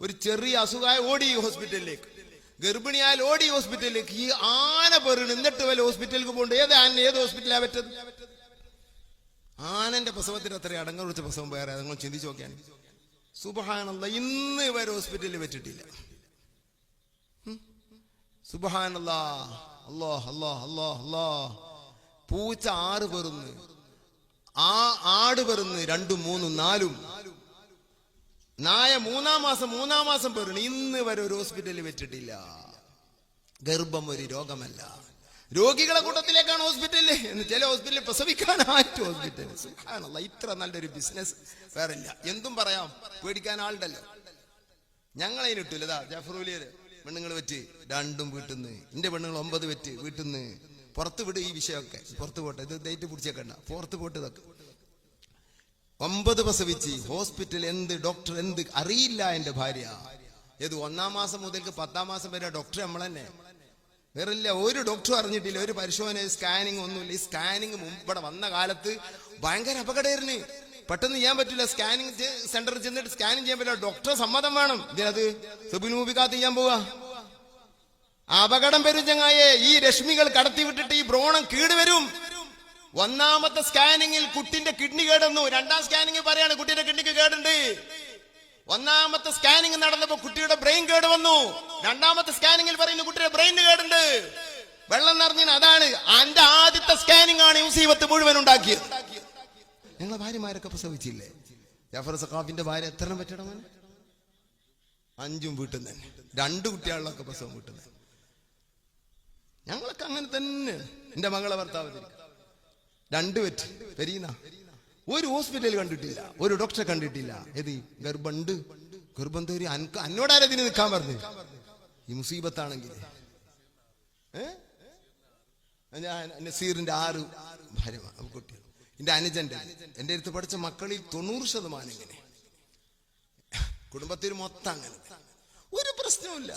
ഒരു ചെറിയ അസുഖമായ ഓടി ഹോസ്പിറ്റലിലേക്ക്, ഗർഭിണിയാൽ ഓടി ഹോസ്പിറ്റലിലേക്ക്. ഈ ആന പേറിന് എന്നിട്ട് വല്ല ഹോസ്പിറ്റലിലേക്ക് പോകണ്ട. ഏത് ഹോസ്പിറ്റലാ പറ്റത്? ആനന്റെ പ്രസവത്തിന് അത്ര അടങ്ങ കുറിച്ച പ്രസവം വേറെ നിങ്ങൾ ചിന്തിച്ചു നോക്കിയാൽ. സുബ്ഹാനല്ലാഹ്, ഇന്ന് വരെ ഹോസ്പിറ്റലിൽ പറ്റിട്ടില്ല. സുബ്ഹാനല്ലാഹ്, അല്ലാഹ് അല്ലാഹ് അല്ലാഹ് അല്ലാഹ്. പൂച്ച 6 പേറുന്ന്, ആട് പേറുന്ന് 2, 3, 4. നായ 3 മാസം പേരുന്നു. ഇന്ന് വരെ ഒരു ഹോസ്പിറ്റലിൽ വെച്ചിട്ടില്ല. ഗർഭം ഒരു രോഗമല്ല. രോഗികളെ കൂട്ടത്തിലേക്കാണ് ഹോസ്പിറ്റലിൽ. ചില ഹോസ്പിറ്റലിൽ പ്രസവിക്കാനായിട്ട് ഹോസ്പിറ്റൽ. സുബ്ഹാനല്ലാഹ്, ഇത്ര നല്ലൊരു ബിസിനസ് വേറില്ല. എന്തും പറയാം, പേടിക്കാൻ ആളുണ്ടല്ലോ. ഞങ്ങളതിന് കിട്ടൂല. ജാഫറുലിയര് പെണ്ണുങ്ങൾ വെച്ച് 2 വീട്ടിൽ നിന്ന്, എന്റെ പെണ്ണുങ്ങൾ 9 വെച്ച് വീട്ടിൽ നിന്ന്. പുറത്ത് വിട് ഈ വിഷയമൊക്കെ, പുറത്ത് പോട്ടെ, ഇത് ഡേറ്റ് പിടിച്ചേക്കണ്ട, പുറത്ത് പോട്ട് ഇതൊക്കെ. 9 പ്രസവിച്ച് ഹോസ്പിറ്റൽ എന്ത് ഡോക്ടർ എന്ത് അറിയില്ല. എന്റെ ഭാര്യ ഏത് 1-ാം മാസം മുതൽക്ക് 10-ാം മാസം വരെ ഡോക്ടർ നമ്മൾ തന്നെ. വേറില്ല, ഒരു ഡോക്ടർ അറിഞ്ഞിട്ടില്ല. ഒരു പരിശോധന, സ്കാനിങ് ഒന്നുമില്ല. ഈ സ്കാനിങ് ഇവിടെ വന്ന കാലത്ത് ഭയങ്കര അപകടമായിരുന്നു. പെട്ടെന്ന് ചെയ്യാൻ പറ്റില്ല. സ്കാനിങ് സെന്ററിൽ ചെന്നിട്ട് സ്കാനിങ് ചെയ്യാൻ പറ്റില്ല. ഡോക്ടറെ സമ്മതം വേണം. ഇതിനത് സുബിനൂപിക്കാത്ത് ചെയ്യാൻ പോവാ. അപകടം വരും ചങ്ങായെ. ഈ രശ്മികൾ കടത്തിവിട്ടിട്ട് ഈ ഭ്രൂണം കേടുവരും. 1-ാമത്തെ സ്കാനിങ്ങിൽ കുട്ടിന്റെ കിഡ്നി കേടുന്നു. 2-ാം സ്കാനിങ് പറയാണ് കുട്ടിയുടെ കിഡ്നിക്ക് കേടുണ്ട്. 1-ാമത്തെ സ്കാനിങ് നടന്നപ്പോ കുട്ടിയുടെ ബ്രെയിൻ കേട് വന്നു. 2-ാമത്തെ സ്കാനിങ്ങിൽ പറയുന്നു കുട്ടിയുടെ ബ്രെയിൻ കേടുണ്ട്. വെള്ളം നിറഞ്ഞ. അതാണ് എന്റെ ആദ്യത്തെ സ്കാനിങ് ആണ് ഈ മുസീബത്ത് മുഴുവൻ ഉണ്ടാക്കിയത്. ഞങ്ങളെ ഭാര്യമാരൊക്കെ പ്രസവിച്ചില്ലേ? ജാഫർ സഖാഫിന്റെ ഭാര്യ എത്ര പറ്റണം? 5 വീട്ടിൽ നിന്ന് തന്നെ. 2 കുട്ടികളിലൊക്കെ പ്രസവം വീട്ടിൽ നിന്ന്. ഞങ്ങളൊക്കെ അങ്ങനെ തന്നെ. എന്റെ മകളെ ഭർത്താവ് 2 വെറ്റ് പെരീന. ഒരു ഹോസ്പിറ്റലിൽ കണ്ടിട്ടില്ല, ഒരു ഡോക്ടറെ കണ്ടിട്ടില്ല. ഏത് ഗർഭമുണ്ട്, ഗർഭം തേറി അന്നോടാരതിന് നിൽക്കാൻ പറഞ്ഞു. ഈ മുസീബത്താണെങ്കിൽ നസീറിന്റെ 6 ഭാര്യ കുട്ടികൾ. എന്റെ അനുജന്റെ, എന്റെ അടുത്ത് പഠിച്ച മക്കളിൽ 90% ഇങ്ങനെ. കുടുംബത്തിൽ മൊത്തം അങ്ങനെ. ഒരു പ്രശ്നവുമില്ല.